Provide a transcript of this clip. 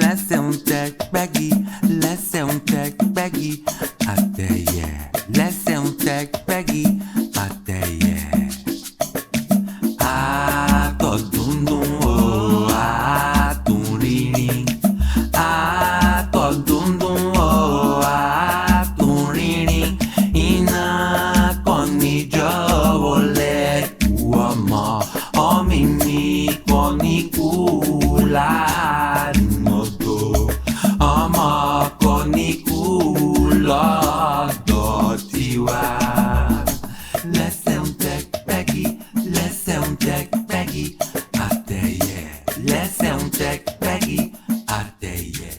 lẹ́sẹ̀ ń tẹ pẹ́gì, lẹ́sẹ̀ ń tẹ pẹ́gì, àtẹ̀yẹ, lẹ́sẹ̀ ń tẹ pẹ́gì, àtẹ̀yẹ. Àtọ̀dúndún o, àtúnrínrín. Àtọ̀dúndún o, àtúnrínrín. Iná kan níjọ́ wọlé kú ọmọ, ọmọ mi kan ní kú láàrin odò, ọmọ kan ní kú lọ́dọ̀ tiwa. Lẹ́sẹ̀ ń tẹ pẹ́gì, lẹ́sẹ̀ ń tẹ pẹ́gì, àtẹ̀yẹ, lẹ́sẹ̀ ń tẹ pẹ́gì, àtẹ̀yẹ.